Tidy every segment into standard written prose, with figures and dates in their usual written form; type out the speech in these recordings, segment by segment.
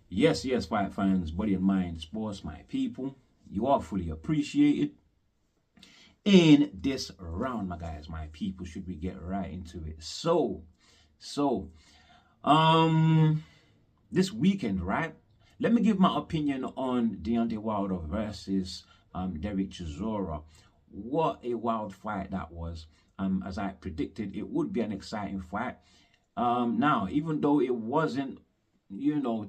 Yes, yes, fight fans, body and mind, sports, my people. You are fully appreciated. In this round, my guys, my people, should we get right into it? So, um, this weekend, right? Let me give my opinion on Deontay Wilder versus Derek Chisora. What a wild fight that was. As I predicted, it would be an exciting fight. Now, even though it wasn't,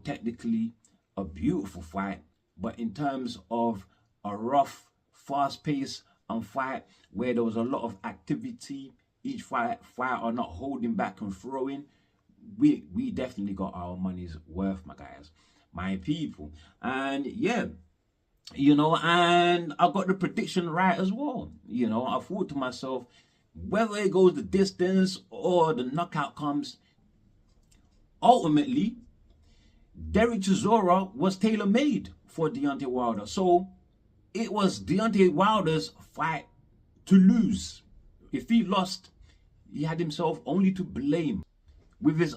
technically a beautiful fight, but in terms of a rough, fast-paced fight where there was a lot of activity, each fighter not holding back and throwing, we definitely got our money's worth, my guys, my people. And yeah, and I got the prediction right as well. I thought to myself, whether it goes the distance or the knockout comes, ultimately Derek Chisora was tailor-made for Deontay Wilder. So it was Deontay Wilder's fight to lose. If he lost, he had himself only to blame, with his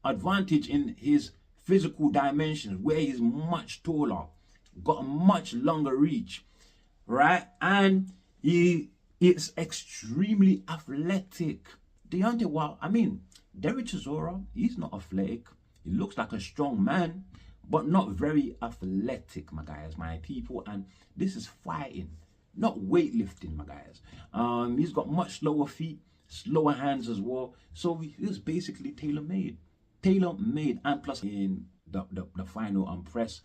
advantage in his physical dimensions, where he's much taller, got a much longer reach, right? And he is extremely athletic. Deontay Wilder, Derek Chisora, he's not athletic. He looks like a strong man, but not very athletic, my guys, my people. And this is fighting, not weightlifting, my guys. He's got much slower feet, slower hands as well. So he was basically tailor-made. And plus in the final press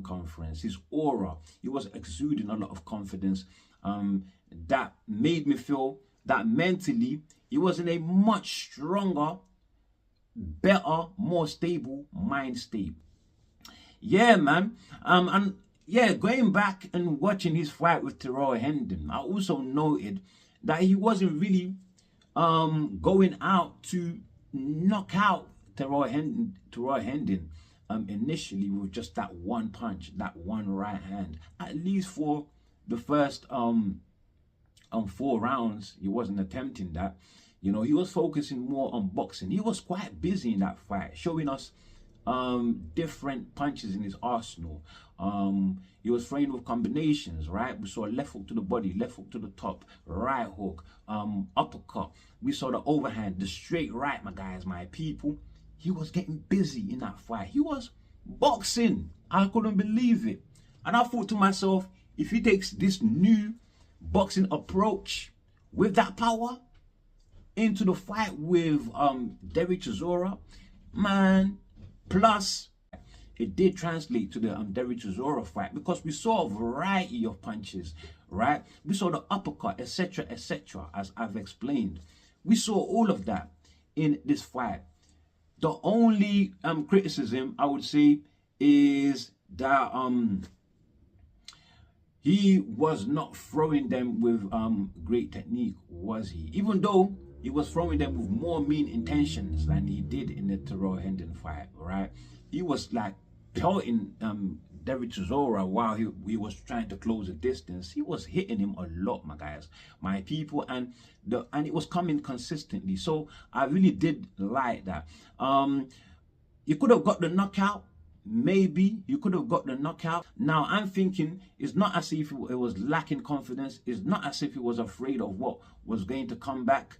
conference, his aura, he was exuding a lot of confidence. That made me feel that mentally he was in a much stronger, better, more stable mind state. Yeah, man. And yeah, going back and watching his fight with Tyrrell Hendon, I also noted that he wasn't really going out to knock out Tyrrell Hendon initially with just that one punch, that one right hand. At least for the first 4 rounds, he wasn't attempting that. He was focusing more on boxing. He was quite busy in that fight, showing us different punches in his arsenal. He was throwing with combinations, right? We saw a left hook to the body, left hook to the top, right hook, uppercut. We saw the overhand, the straight right, my guys, my people. He was getting busy in that fight. He was boxing. I couldn't believe it. And I thought to myself, if he takes this new boxing approach with that power into the fight with Derek Chisora, man, plus it did translate to the Derek Chisora fight, because we saw a variety of punches, right? We saw the uppercut, etc., as I've explained. We saw all of that in this fight. The only criticism I would say is that he was not throwing them with great technique, was he? Even though he was throwing them with more mean intentions than he did in the Tyrrell Hendon fight, right? He was like pelting Derek Chisora while he was trying to close the distance. He was hitting him a lot, my guys, my people, and it was coming consistently. So I really did like that. You could have got the knockout. Maybe you could have got the knockout. Now I'm thinking it's not as if it was lacking confidence. It's not as if he was afraid of what was going to come back,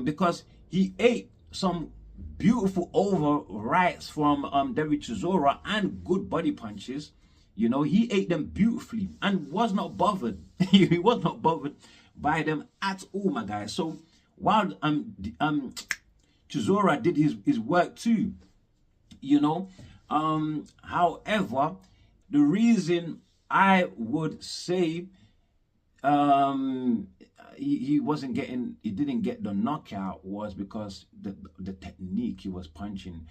because he ate some beautiful over rights from Derek Chisora and good body punches. He ate them beautifully and was not bothered. He was not bothered by them at all, my guys. So while Chisora did his work too, however, the reason I would say he didn't get the knockout was because the technique he was punching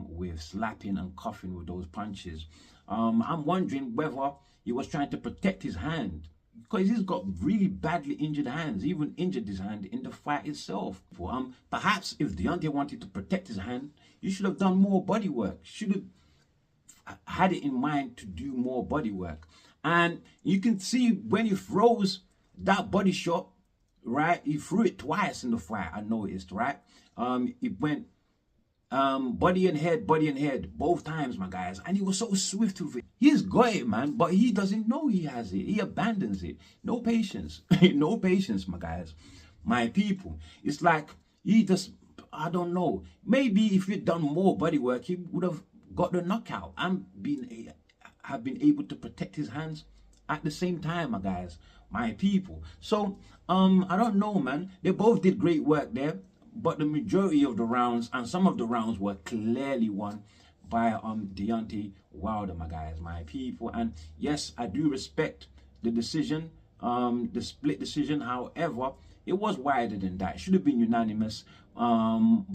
with, slapping and cuffing with those punches. I'm wondering whether he was trying to protect his hand, because he's got really badly injured hands. He even injured his hand in the fight itself. Perhaps if Deontay wanted to protect his hand, you should have done more body work. Should have had it in mind to do more body work. And you can see when he throws that body shot, right? He threw it twice in the fight, I noticed, right? It went body and head, both times, my guys. And he was so swift with it. He's got it, man, but he doesn't know he has it. He abandons it. No patience. No patience, my guys. My people. It's like he just, I don't know. Maybe if he'd done more body work, he would have got the knockout and have been able to protect his hands at the same time, my guys. My people. So, I don't know, man. They both did great work there. But the majority of the rounds and some of the rounds were clearly won by Deontay Wilder, my guys, my people. And yes, I do respect the decision, the split decision. However, it was wider than that. It should have been unanimous. Now,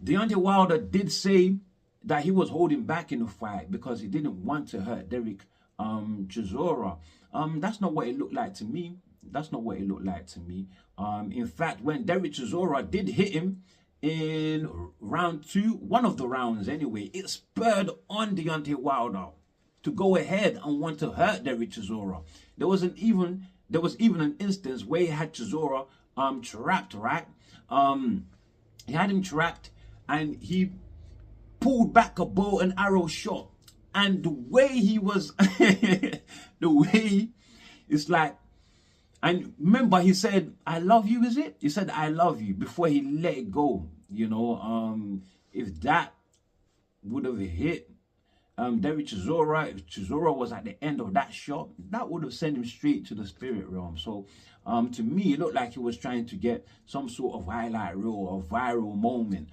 Deontay Wilder did say that he was holding back in the fight because he didn't want to hurt Derek Chisora. That's not what it looked like to me. That's not what it looked like to me. In fact, when Derek Chisora did hit him in round 2, one of the rounds anyway, it spurred on Deontay Wilder to go ahead and want to hurt Derek Chisora. There was even an instance where he had Chisora trapped, right? He had him trapped and he pulled back a bow and arrow shot. And the way he was, it's like, and remember he said, I love you, is it? He said, I love you before he let it go. You know, if that would have hit Derek Chisora, if Chisora was at the end of that shot, that would have sent him straight to the spirit realm. So to me, it looked like he was trying to get some sort of highlight reel or viral moment.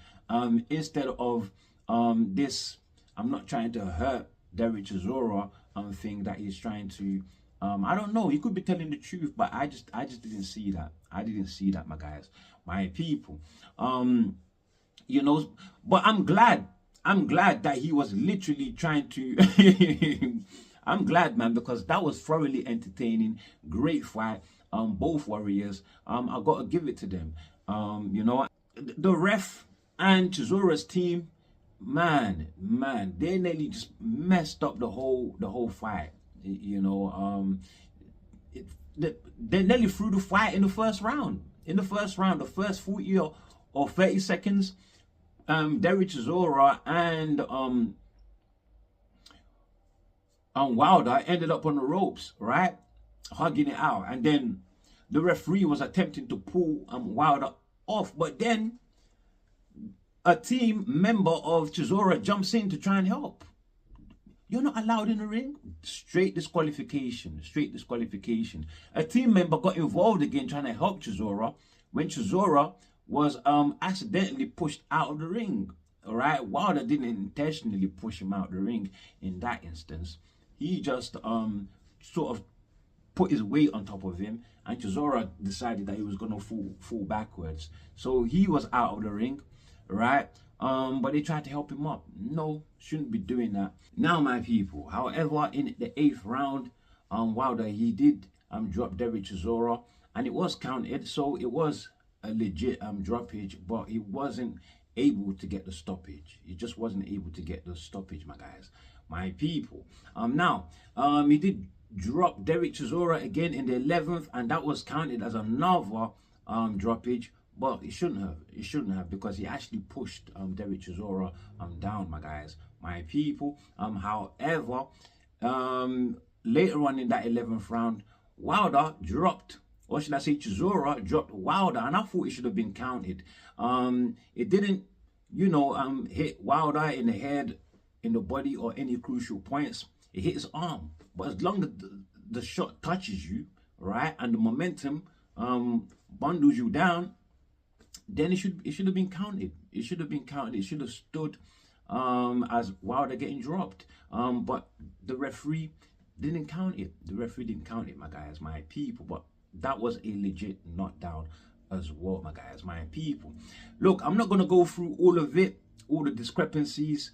Instead of this, I'm not trying to hurt Derek Chisora thing that he's trying to, I don't know, he could be telling the truth, but I just didn't see that. I didn't see that, my guys, my people. You know, but I'm glad that he was literally trying to I'm glad, man, because that was thoroughly entertaining. Great fight. Both warriors. I gotta give it to them. You know, the ref and Chisora's team, man, they nearly just messed up the whole fight. You know, they nearly threw the fight in the first round. The first 40 or 30 seconds, Derek Chisora and Wilder ended up on the ropes, right, hugging it out, and then the referee was attempting to pull Wilder off, but then a team member of Chisora jumps in to try and help. You're not allowed in the ring. Straight disqualification. A team member got involved again trying to help Chisora when Chisora was accidentally pushed out of the ring. All right, Wilder didn't intentionally push him out of the ring in that instance. He just sort of put his weight on top of him, and Chisora decided that he was gonna fall backwards. So he was out of the ring, right? But they tried to help him up. No, shouldn't be doing that. Now, my people, however, in the 8th round, Wilder, he did drop Derek Chisora, and it was counted, so it was a legit droppage, but he wasn't able to get the stoppage. He just wasn't able to get the stoppage, my guys, my people. Now, he did drop Derek Chisora again in the 11th, and that was counted as another droppage. But it shouldn't have, because he actually pushed Derek Chisora down, my guys, my people. However, later on in that 11th round, Wilder dropped, or should I say Chisora dropped Wilder, and I thought it should have been counted. It didn't, you know, hit Wilder in the head, in the body, or any crucial points. It hit his arm. But as long as the shot touches you, right, and the momentum bundles you down, then it should have been counted. It should have stood as Wilder getting dropped. But the referee didn't count it. My guys, my people. But that was a legit knockdown as well, my guys, my people. Look, I'm not gonna go through all of it, all the discrepancies,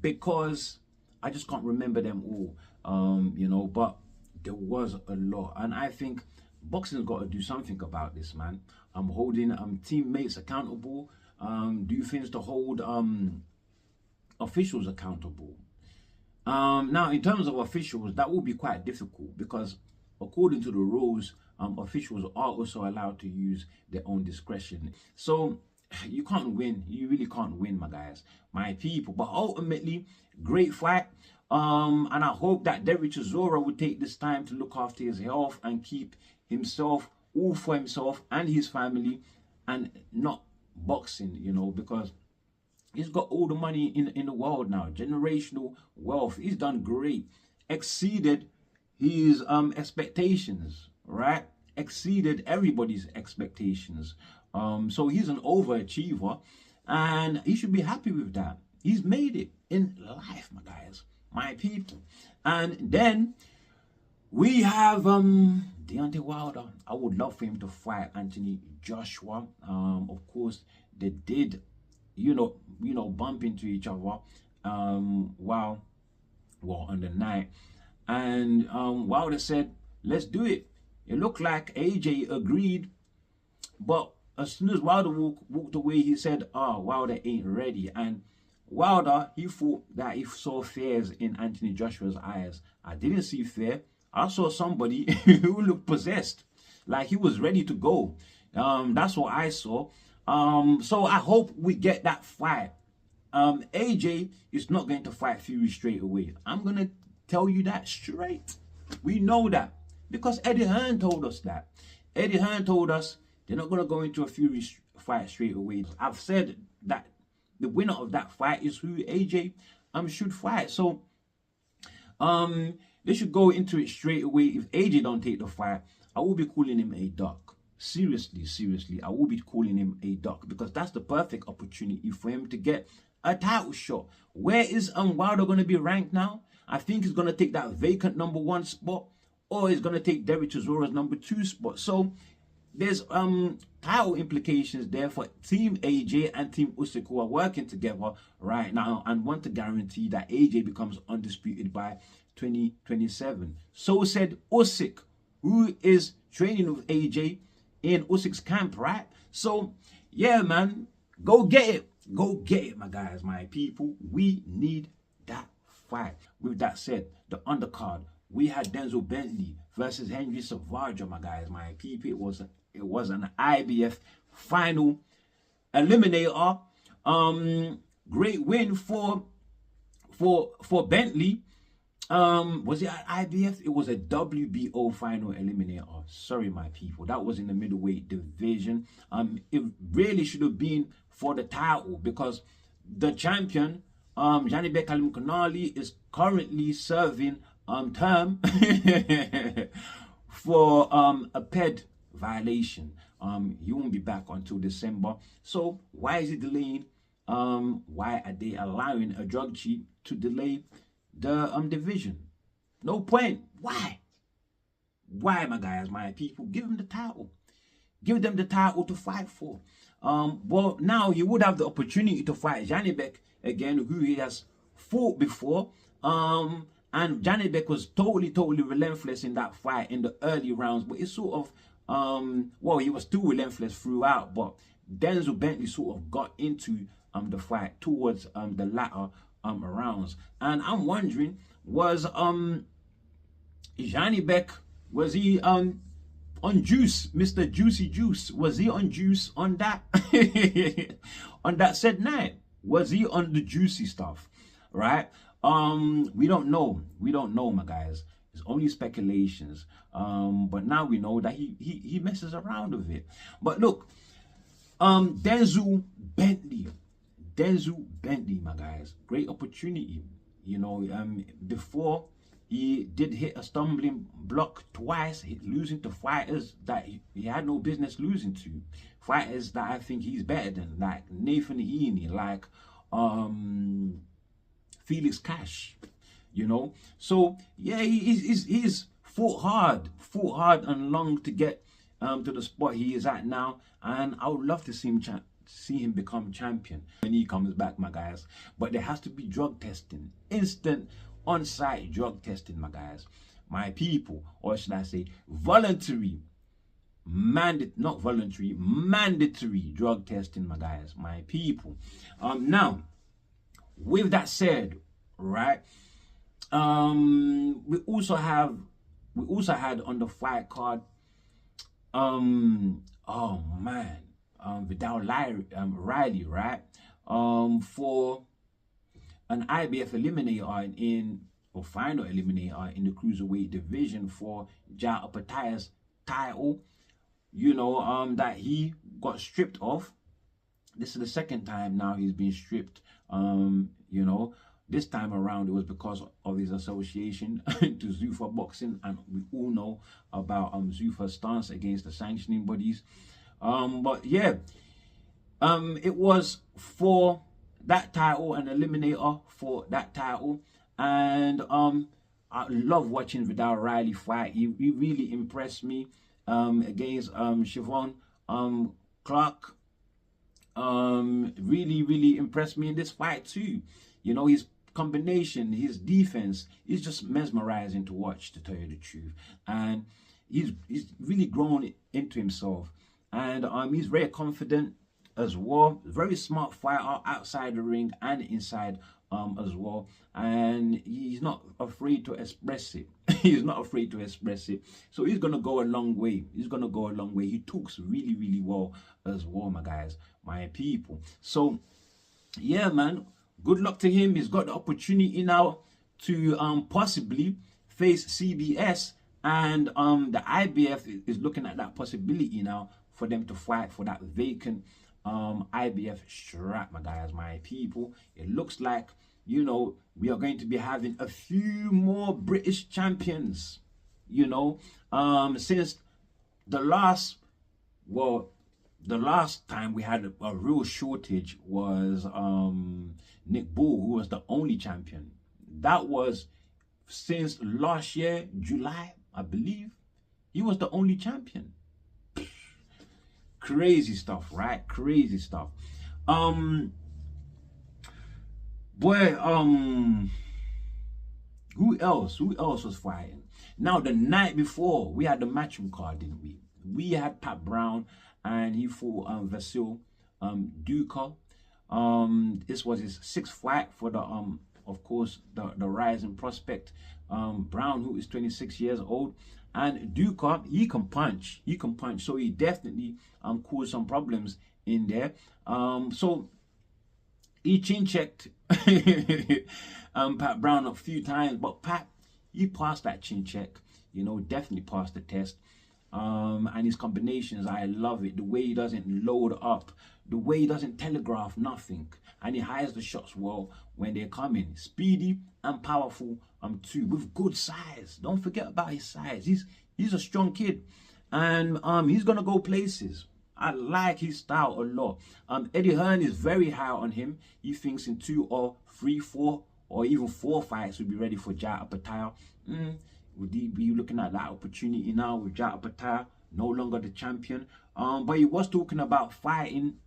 because I just can't remember them all. You know, but there was a lot, and I think boxing's got to do something about this, man. I'm holding teammates accountable, do things to hold officials accountable. Now, in terms of officials, that will be quite difficult, because according to the rules, officials are also allowed to use their own discretion. So you can't win. You really can't win, my guys, my people. But ultimately, great fight. And I hope that Chisora would take this time to look after his health and keep himself all for himself and his family, and not boxing, you know, because he's got all the money in the world now, generational wealth. He's done great, exceeded his expectations, right? Exceeded everybody's expectations. So he's an overachiever, and he should be happy with that. He's made it in life, my guys, my people. And then we have Deontay Wilder. I would love for him to fight Anthony Joshua. Of course, they did, you know, bump into each other while on the night, and Wilder said, "Let's do it." It looked like AJ agreed, but as soon as Wilder walked away, he said, "Oh, Wilder ain't ready." And Wilder, he thought that he saw fears in Anthony Joshua's eyes. I didn't see fear. I saw somebody who looked possessed, like he was ready to go. That's what I saw. So I hope we get that fight. AJ is not going to fight Fury straight away. I'm going to tell you that straight. We know that because Eddie Hearn told us that. Eddie Hearn told us they're not going to go into a Fury fight straight away. I've said that the winner of that fight is who AJ should fight. So they should go into it straight away. If AJ don't take the fight, I will be calling him a duck. Seriously, I will be calling him a duck, because that's the perfect opportunity for him to get a title shot. Where is Wilder going to be ranked now? I think he's going to take that vacant #1 spot, or he's going to take Chisora's #2 spot. So there's title implications there for Team AJ and Team Usyk, who are working together right now and want to guarantee that AJ becomes undisputed by 2027. So said Usyk, who is training with AJ in Usyk's camp, right? So yeah, man, go get it, my guys, my people. We need that fight. With that said, the undercard, we had Denzel Bentley versus Endry Savadraa, my guys, my people. It was an IBF final eliminator. Great win for Bentley. Was it at IBF? It was a WBO final eliminator. Sorry, my people. That was in the middleweight division. It really should have been for the title, because the champion, Janibek Callum Konali, is currently serving term for a PED violation. He won't be back until December. So why is it delaying? Why are they allowing a drug chief to delay the division? No point. Why, my guys, my people? Give him the title. Give them the title to fight for. Well, now he would have the opportunity to fight Janibek again, who he has fought before. And Janibek was totally relentless in that fight in the early rounds, but it's sort of well, he was still relentless throughout, but Denzel Bentley sort of got into the fight towards the latter rounds. And I'm wondering, was Janibek, was he on juice, Mr. Juicy Juice? Was he on juice on that on that said night? Was he on the juicy stuff, right? We don't know, my guys. It's only speculations. But now we know that he messes around with it. But look, Denzel Bentley, my guys, great opportunity. You know, before he did hit a stumbling block twice, losing to fighters that he had no business losing to. Fighters that I think he's better than, like Nathan Heaney, like Felix Cash, you know. So yeah, he's fought hard and long to get to the spot he is at now, and I would love to see him become champion when he comes back, my guys. But there has to be drug testing, instant on-site drug testing, my guys, my people, or should I say voluntary, not voluntary, mandatory drug testing, my guys, my people. Now, with that said, right, we also had on the fight card Oh man, Viddal Riley, right? For an IBF eliminator in or final eliminator in the cruiserweight division for Ja Apatai's title, you know, that he got stripped of. This is the second time now he's been stripped. You know, this time around it was because of his association to Zuffa boxing, and we all know about Zuffa's stance against the sanctioning bodies. But yeah, it was for that title, an eliminator for that title, and I love watching Viddal Riley fight. He really impressed me against Siobhan Clark. Really impressed me in this fight too. You know, his combination, his defense is just mesmerizing to watch, to tell you the truth. And he's really grown into himself, and he's very confident as well. Very smart fighter outside the ring and inside as well, and he's not afraid to express it. He's not afraid to express it, so he's gonna go a long way. He's gonna go a long way. He talks really well as well, my guys, my people. So yeah, man, good luck to him. He's got the opportunity now to possibly face CBS, and the IBF is looking at that possibility now for them to fight for that vacant IBF strap, my guys, my people. It looks like, you know, we are going to be having a few more British champions, you know, since the last time we had a real shortage was Nick Bull, who was the only champion. That was since last year, July, I believe. He was the only champion. Crazy stuff, right? Crazy stuff. Boy, who else was fighting? Now, the night before, we had the matchroom card, didn't we? We had Pat Brown, and he fought Vasil Duca. This was his 6th fight for the of course, the rising prospect. Brown, who is 26 years old, and Duca, he can punch, so he definitely caused some problems in there. So he chin checked Pat Brown a few times, but Pat, he passed that chin check, you know, definitely passed the test. And his combinations, I love it. The way he doesn't load up, the way he doesn't telegraph nothing, and he hires the shots well when they're coming. Speedy and powerful too, with good size. Don't forget about his size. He's a strong kid, and he's gonna go places. I like his style a lot. Eddie Hearn is very high on him. He thinks in 2 or 3, 4, or even 4 fights will be ready for Ja Apataya. Would he be looking at that opportunity now with Ja Apataya no longer the champion? But he was talking about fighting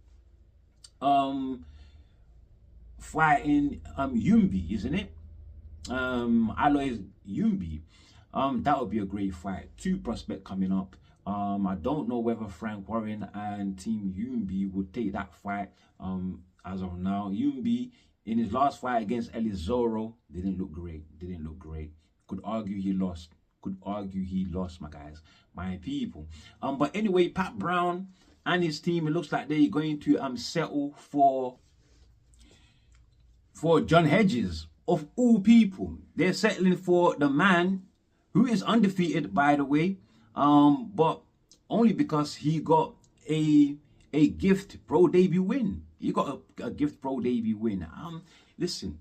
Yumbi, isn't it? Alois Yumbi. That would be a great fight. 2 prospects coming up. I don't know whether Frank Warren and Team Yumbi would take that fight as of now. Yumbi, in his last fight against Elizoro, didn't look great. Could argue he lost. My guys, my people. But anyway, Pat Brown and his team, it looks like they're going to settle for John Hedges, of all people. They're settling for the man who is undefeated, by the way, but only because he got a gift pro debut win. He got a gift pro debut win. Listen,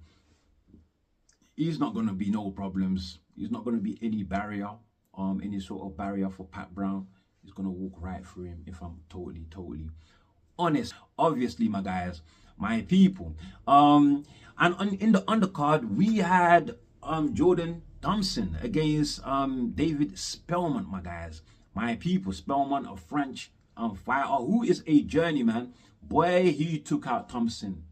he's not going to be no problems. He's not going to be any barrier, any sort of barrier for Pat Brown. He's going to walk right through him, if I'm totally honest. Obviously, my guys, my people. And in the undercard, we had Jordan Thompson against David Spelmont, my guys, my people. Spelmont, a French fighter who is a journeyman. Boy, he took out Thompson.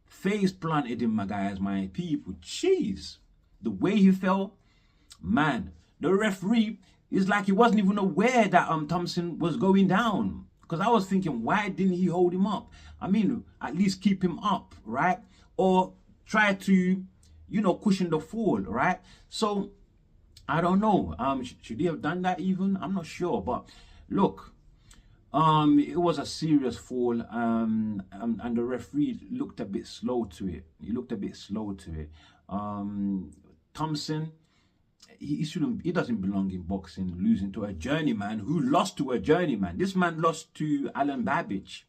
Face planted him, my guys, my people. Jeez, the way he fell, man. The referee is like he wasn't even aware that Thompson was going down. Because I was thinking, why didn't he hold him up? I mean, at least keep him up, right? Or try to, you know, cushion the fall, right? So I don't know. Should he have done that even? I'm not sure. But Look, it was a serious fall, and the referee looked a bit slow to it. He looked a bit slow to it. Thompson, he shouldn't. He doesn't belong in boxing. Losing to a journeyman who lost to a journeyman. This man lost to Alan Babbage.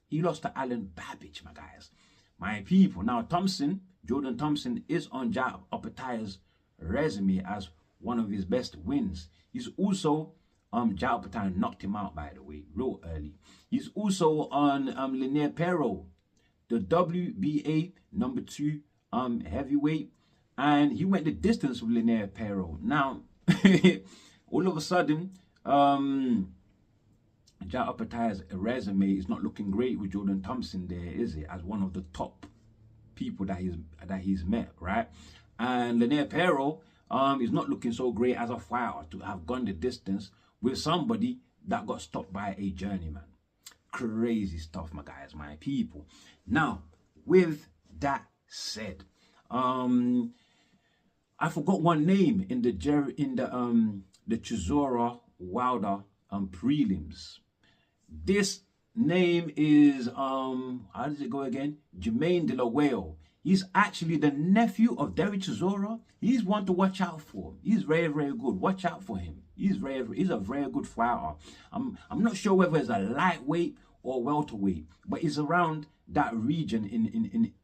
He lost to Alan Babbage, my guys, my people. Now Thompson, Jordan Thompson, is on Jai Opetaia's resume as one of his best wins. He's also Jai Opetaia knocked him out, by the way, real early. He's also on Lanier Perro, the WBA #2 heavyweight, and he went the distance with Lanier Perro. Now, all of a sudden, Jai Opetaia's resume is not looking great with Jordan Thompson there, is it? As one of the top people that he's met, right? And Lanier Perro is not looking so great as a fighter to have gone the distance with somebody that got stopped by a journeyman. Crazy stuff, my guys, my people. Now, with that said, I forgot one name in the Chisora Wilder prelims. This name is how does it go again? Jermain Dhliwayo. He's actually the nephew of Derek Chisora. He's one to watch out for. He's very, very good. Watch out for him. He's a very good fighter. I'm not sure whether it's a lightweight or welterweight, but he's around that region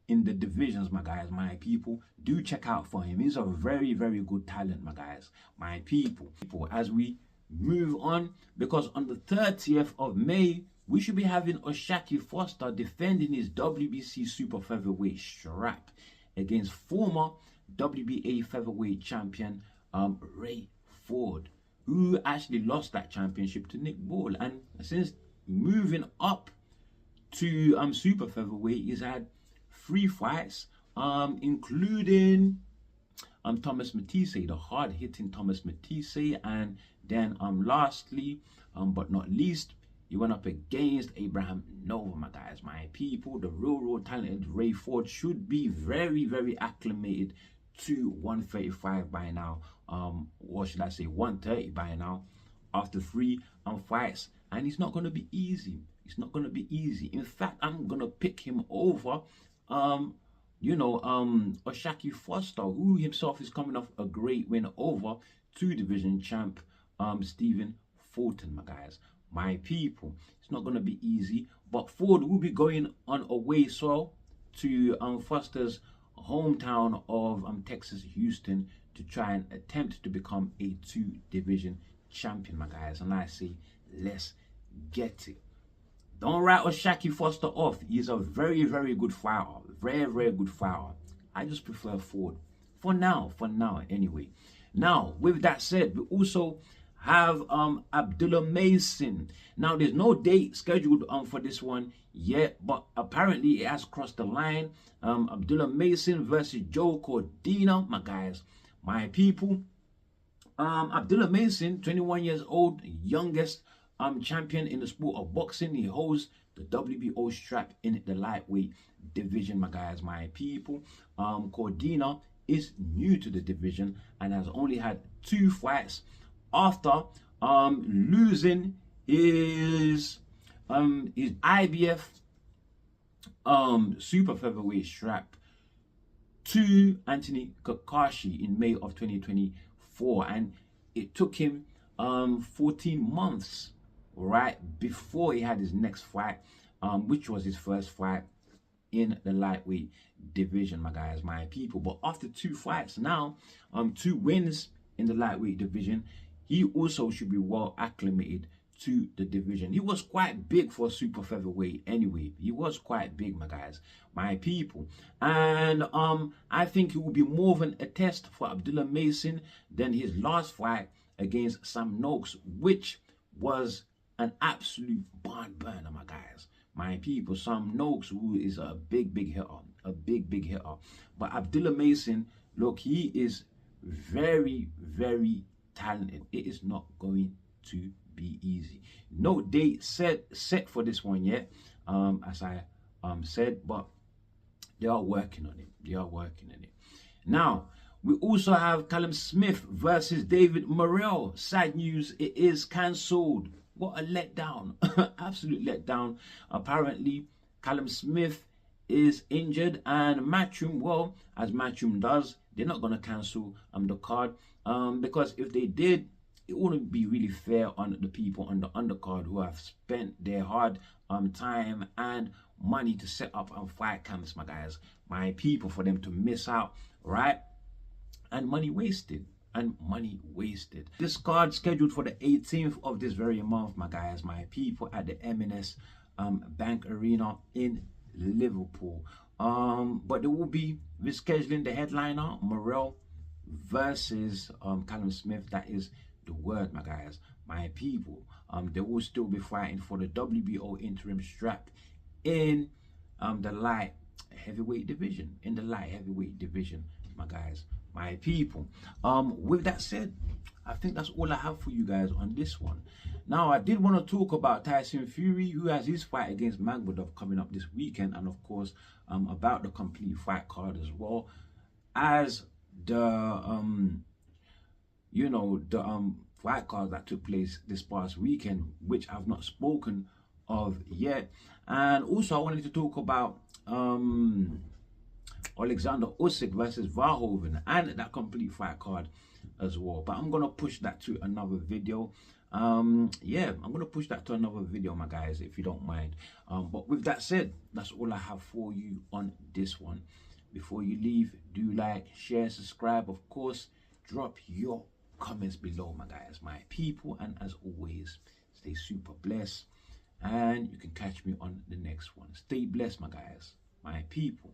in the divisions, my guys, my people. Do check out for him. He's a very, very good talent, my guys, my people. As we move on, because on the 30th of May, we should be having Oshaquie Foster defending his WBC super featherweight strap against former WBA featherweight champion Ray Ford, who actually lost that championship to Nick Ball. And since moving up to super featherweight, he's had 3 fights, including Thomas Mateuz, the hard-hitting Thomas Mateuz, and then lastly, but not least, he went up against Abraham Nova, my guys, my people. The real talented Ray Ford should be very, very acclimated to 135 by now, or should I say 130 by now, after 3 fights. And it's not going to be easy. It's not going to be easy. In fact, I'm going to pick him over, Oshaquie Foster, who himself is coming off a great win over 2 division champ, Stephen Fulton, my guys, my people. It's not going to be easy, but Ford will be going on away soil to Foster's hometown of Texas, Houston, to try and attempt to become a 2 division champion, my guys. And I say, let's get it. Don't write Oshaquie Foster off. He's a very, very good fighter. Very, very good fighter. I just prefer Ford for now anyway. Now, with that said, we also have Abdullah Mason. Now, there's no date scheduled for this one yet, but apparently it has crossed the line. Abdullah Mason versus Joe Cordina, my guys, my people. Abdullah Mason, 21 years old, youngest champion in the sport of boxing. He holds the WBO strap in the lightweight division, my guys, my people. Cordina is new to the division and has only had 2 fights after losing his IBF super featherweight strap to Anthony Kakashi in May of 2024, and it took him 14 months right before he had his next fight, which was his first fight in the lightweight division, my guys, my people. But after 2 fights now, 2 wins in the lightweight division, he also should be well acclimated to the division. He was quite big for super featherweight anyway. He was quite big, my guys, my people. And I think it will be more of a test for Abdullah Mason than his last fight against Sam Noakes, which was an absolute barn burner, my guys, my people. Sam Noakes, who is a big hitter, a big hitter. But Abdullah Mason, look, he is very, very talented. It is not going to be easy. No date set for this one yet, as I said, but they are working on it. They are working on it. Now, we also have Callum Smith versus David Morrell. Sad news, it is cancelled. what a letdown. Absolute letdown. Apparently, Callum Smith is injured, and Matchroom, well, as Matchroom does, they're not going to cancel the card, because if they did, it wouldn't be really fair on the people on the undercard who have spent their hard time and money to set up and fight camps, my guys, my people, for them to miss out, right? And money wasted. This card scheduled for the 18th of this very month, my guys, my people, at the M&S Bank Arena in Liverpool. But they will be rescheduling the headliner, Morrell versus Callum Smith. That is the word, my guys, my people. They will still be fighting for the WBO interim strap in the light heavyweight division. My guys, my people. With that said, I think that's all I have for you guys on this one. Now, I did want to talk about Tyson Fury, who has his fight against Magomedov coming up this weekend, and of course about the complete fight card as well as the you know, the fight cards that took place this past weekend, which I've not spoken of yet. And also I wanted to talk about Alexander Usyk versus Verhoeven and that complete fight card as well, but I'm gonna push that to another video. Yeah, I'm gonna push that to another video, my guys, if you don't mind. But with that said, that's all I have for you on this one. Before you leave, do like, share, subscribe, of course, drop your comments below, my guys, my people, and as always, stay super blessed, and you can catch me on the next one. Stay blessed, my guys, my people.